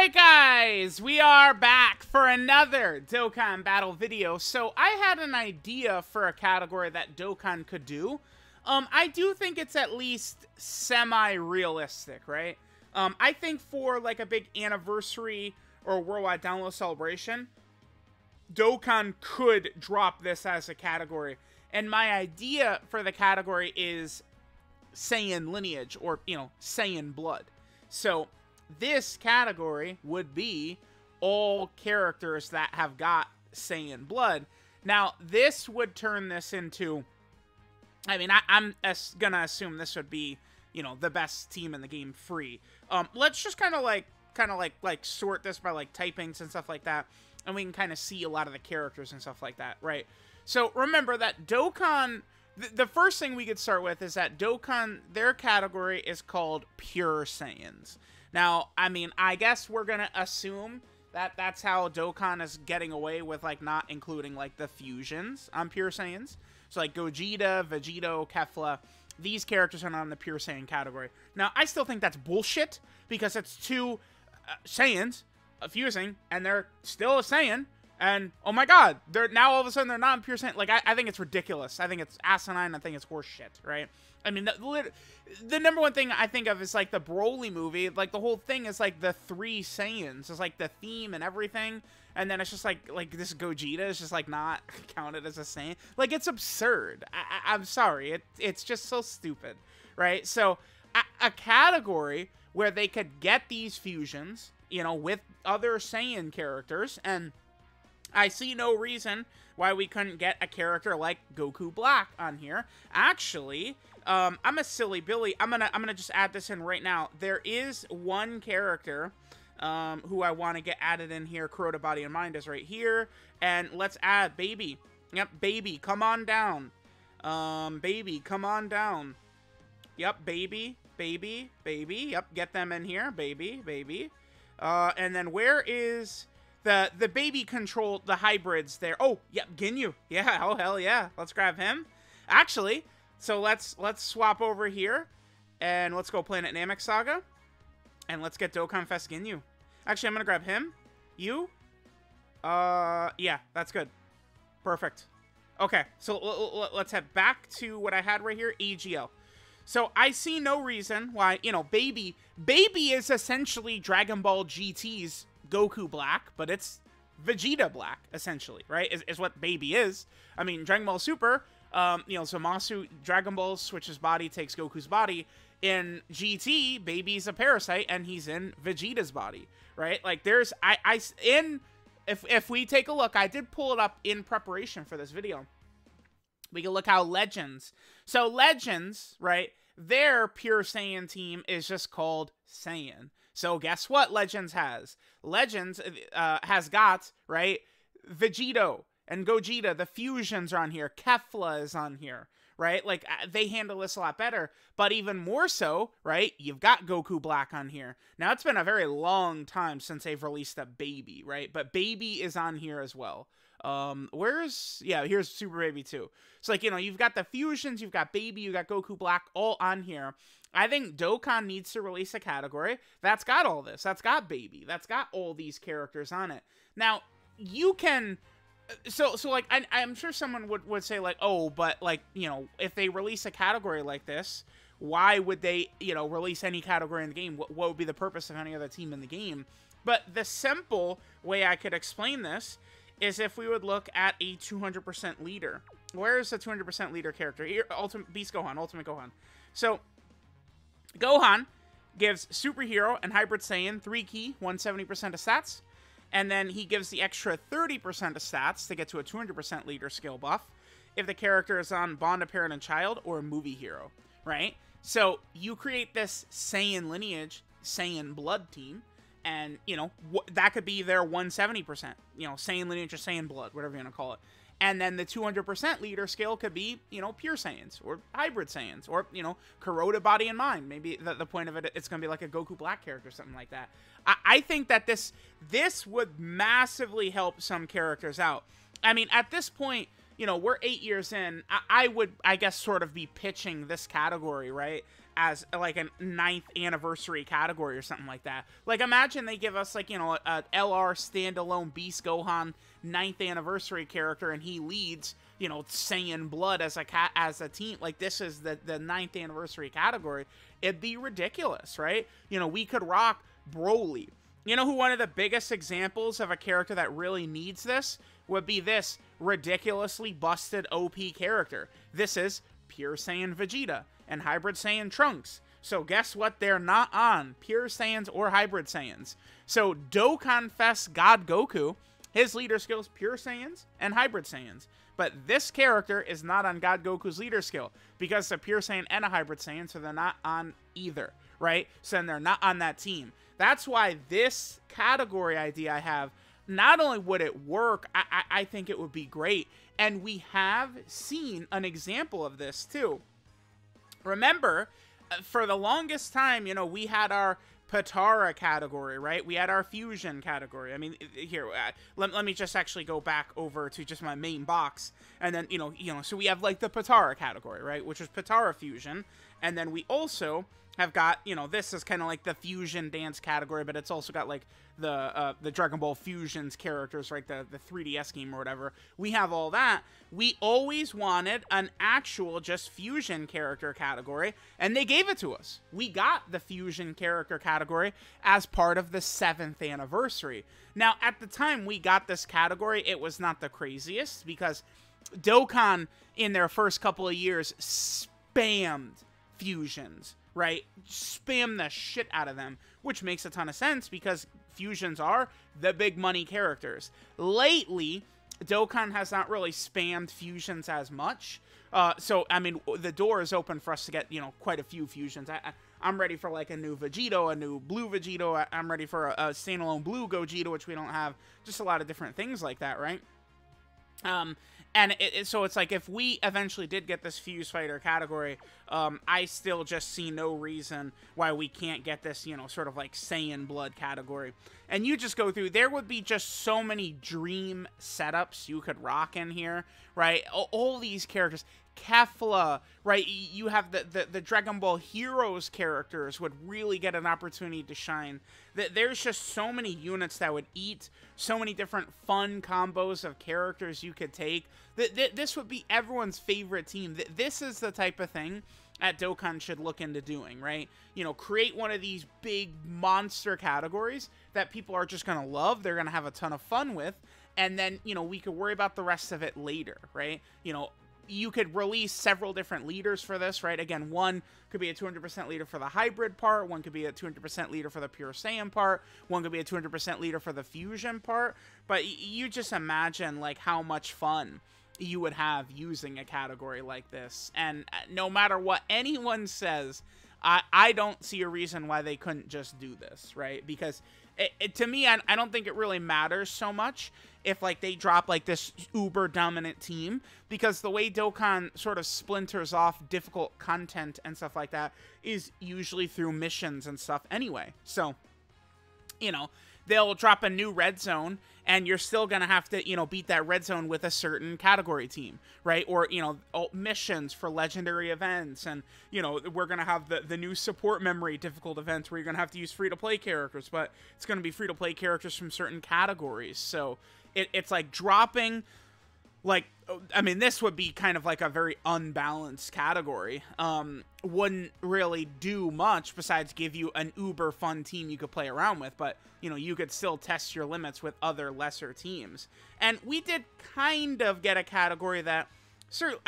Alright guys, we are back for another Dokkan battle video. So I had an idea for a category that Dokkan could do. I do think it's at least semi-realistic, right? I think for like a big anniversary or worldwide download celebration, Dokkan could drop this as a category. And my idea for the category is Saiyan Lineage, or, you know, Saiyan Blood. So this category would be all characters that have got Saiyan Blood. Now, this would turn this into, I mean, I'm gonna assume this would be, you know, the best team in the game free. Let's just kind of like sort this by like typings and stuff like that, and we can kind of see a lot of the characters and stuff like that, right? So remember that Dokkan, the first thing we could start with is that Dokkan, their category is called Pure Saiyans. Now, I mean, I guess we're gonna assume that that's how Dokkan is getting away with, like, not including, like, the fusions on Pure Saiyans. So, like, Gogeta, Vegito, Kefla, these characters are not in the Pure Saiyan category. Now, I still think that's bullshit, because it's two Saiyans fusing, and they're still a Saiyan, and, oh my god, they're now all of a sudden they're not in Pure Saiyan. Like, I think it's ridiculous. I think it's asinine. I think it's horse shit, right? I mean, the number one thing I think of is, like, the Broly movie. Like, the whole thing is, like, the three Saiyans. It's, like, the theme and everything. And then it's just, like this Gogeta is just, like, not counted as a Saiyan. Like, it's absurd. I'm sorry. It's just so stupid, right? So, a category where they could get these fusions, you know, with other Saiyan characters, and I see no reason why we couldn't get a character like Goku Black on here. Actually, I'm a silly Billy. I'm gonna just add this in right now. There is one character who I want to get added in here. Kuroda Body and Mind is right here, and let's add Baby. Yep, Baby, come on down. Baby, come on down. Yep, Baby. Yep, get them in here. Baby. And then where is the Baby control the hybrids there? Oh, yep, Ginyu. Yeah, oh hell yeah. Let's grab him. Actually, so let's swap over here, and let's go Planet Namek Saga, and let's get Dokkan Fest Ginyu. Actually, I'm gonna grab him. You? Yeah, that's good. Perfect. Okay, so let's head back to what I had right here, EGL. So I see no reason why, you know, Baby is essentially Dragon Ball GT's Goku Black, but it's Vegeta Black, essentially, right? Is what Baby is. I mean, Dragon Ball Super, you know, Zamasu, Dragon Ball switches body, takes Goku's body. In GT, Baby's a parasite, and he's in Vegeta's body, right? Like, there's, if we take a look, I did pull it up in preparation for this video. We can look how Legends. So Legends, right, their Pure Saiyan team is just called Saiyan. So guess what Legends has? Legends has got, right, Vegito and Gogeta. The fusions are on here. Kefla is on here, right? Like, they handle this a lot better. But even more so, right, you've got Goku Black on here. Now, it's been a very long time since they've released a Baby, right? But Baby is on here as well. Here's Super Baby 2. So, like, you know, you've got the fusions, you've got Baby, you got Goku Black, all on here. I think Dokkan needs to release a category that's got all this. That's got Baby. That's got all these characters on it. Now, you can, so like, I'm sure someone would say, like, oh, but, like, you know, if they release a category like this, why would they, you know, release any category in the game? What would be the purpose of any other team in the game? But the simple way I could explain this is if we would look at a 200% leader. Where is the 200% leader character? Here, Ultimate Beast Gohan, Ultimate Gohan. So, Gohan gives Superhero and Hybrid Saiyan 3 key, 170% of stats. And then he gives the extra 30% of stats to get to a 200% leader skill buff if the character is on Bond of Parent and Child or Movie Hero, right? So, you create this Saiyan Lineage, Saiyan Blood team, and, you know, that could be their 170%, you know, Saiyan Lineage or Saiyan Blood, whatever you want to call it. And then the 200% leader skill could be, you know, Pure Saiyans or Hybrid Saiyans or, you know, Kuroda Body and Mind. Maybe the point of it, it's going to be like a Goku Black character or something like that. I think that this would massively help some characters out. I mean, at this point, you know, we're 8 years in. I would, I guess, sort of be pitching this category, right? as like a 9th anniversary category or something like that. Like, imagine they give us, like, you know, a LR standalone Beast Gohan 9th anniversary character, and he leads, you know, Saiyan Blood as a team. Like, this is the 9th anniversary category. It'd be ridiculous, right? You know, we could rock Broly. You know who one of the biggest examples of a character that really needs this would be? This ridiculously busted OP character. This is Pure Saiyan Vegeta and Hybrid Saiyan Trunks. So guess what? They're not on Pure Saiyans or Hybrid Saiyans. So Dokkan Fest God Goku, his leader skills Pure Saiyans and Hybrid Saiyans. But this character is not on God Goku's leader skill because it's a Pure Saiyan and a Hybrid Saiyan, so they're not on either, right? So then they're not on that team. That's why this category idea I have, not only would it work, I think it would be great. And we have seen an example of this too. Remember, for the longest time, you know, we had our Patara category, right? We had our Fusion category. I mean, here, let me just actually go back over to just my main box. And then, you know, so we have like the Patara category, right? Which is Patara Fusion. And then we also have got, you know, this is kind of like the Fusion dance category, but it's also got like the Dragon Ball Fusions characters, right? The 3DS game or whatever. We have all that. We always wanted an actual just Fusion character category, and they gave it to us. We got the Fusion character category as part of the 7th anniversary. Now, at the time we got this category, it was not the craziest because Dokkan in their first couple of years spammed Fusions, right? Spam the shit out of them, which makes a ton of sense because Fusions are the big money characters. Lately, Dokkan has not really spammed Fusions as much. So, I mean, the door is open for us to get, you know, quite a few Fusions. I'm ready for, like, a new Vegito, a new Blue Vegito. I'm ready for a standalone Blue Gogeta, which we don't have. Just a lot of different things like that, right? And so it's like, if we eventually did get this Fuse Fighter category, I still just see no reason why we can't get this, you know, sort of like Saiyan Blood category. And you just go through, there would be just so many dream setups you could rock in here, right? All these characters. Kefla, right? You have the Dragon Ball Heroes characters would really get an opportunity to shine. There's just so many units that would eat, so many different fun combos of characters you could take. This would be everyone's favorite team. This is the type of thing that Dokkan should look into doing, right? You know, create one of these big monster categories that people are just going to love, they're going to have a ton of fun with, and then, you know, we could worry about the rest of it later, right? You know, you could release several different leaders for this, right? Again, one could be a 200% leader for the hybrid part, one could be a 200% leader for the Pure Saiyan part, one could be a 200% leader for the Fusion part, but you just imagine, like, how much fun you would have using a category like this. And no matter what anyone says, I don't see a reason why they couldn't just do this, right? Because to me, I don't think it really matters so much if, like, they drop, like, this uber dominant team, because the way Dokkan sort of splinters off difficult content and stuff like that is usually through missions and stuff anyway. So, you know, they'll drop a new red zone, and you're still gonna have to, you know, beat that red zone with a certain category team, right? Or, you know, missions for legendary events, and, you know, we're gonna have the new support memory difficult events where you're gonna have to use free-to-play characters, but it's gonna be free-to-play characters from certain categories. So it's like dropping, like, I mean, this would be kind of like a very unbalanced category. Wouldn't really do much besides give you an uber fun team you could play around with, but, you know, you could still test your limits with other lesser teams. And we did kind of get a category that,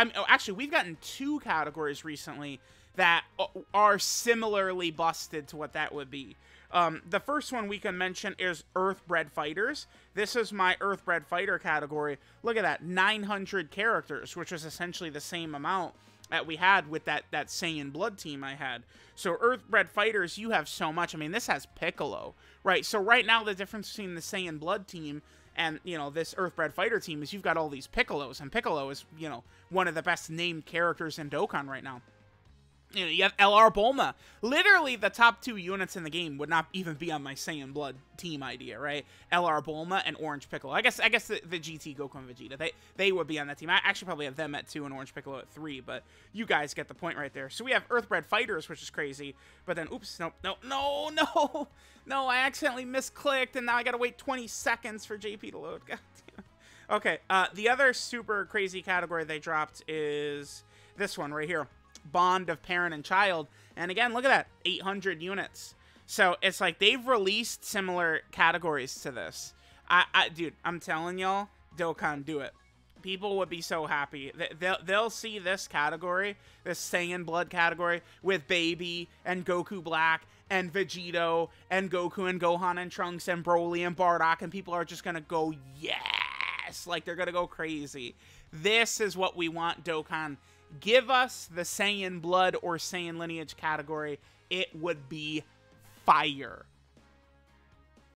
actually, we've gotten 2 categories recently that are similarly busted to what that would be. The first one we can mention is Earthbred Fighters. This is my Earthbred Fighter category. Look at that, 900 characters, which was essentially the same amount that we had with that Saiyan Blood team I had. So Earthbred Fighters, you have so much. I mean, this has Piccolo, right? So right now, the difference between the Saiyan Blood team and, you know, this Earthbred Fighter team is you've got all these Piccolos, and Piccolo is, you know, one of the best named characters in Dokkan right now. You know, you have LR Bulma. Literally, the top 2 units in the game would not even be on my Saiyan Blood team idea, right? LR Bulma and Orange Piccolo. I guess the GT Goku and Vegeta, they would be on that team. I actually probably have them at 2 and Orange Piccolo at 3, but you guys get the point right there. So we have Earthbred Fighters, which is crazy. But then, oops, no, I accidentally misclicked, and now I gotta wait 20 seconds for JP to load. God damn. Okay, the other super crazy category they dropped is this one right here. Bond of Parent and Child. And again, look at that, 800 units. So it's like they've released similar categories to this. Dude, I'm telling y'all, Dokkan, do it. People would be so happy. They'll see this category, this Saiyan Blood category, with Baby and Goku Black and Vegito and Goku and Gohan and Trunks and Broly and Bardock, and people are just gonna go, yes! Like, they're gonna go crazy. This is what we want, Dokkan. Give us the Saiyan Blood or Saiyan Lineage category. It would be fire.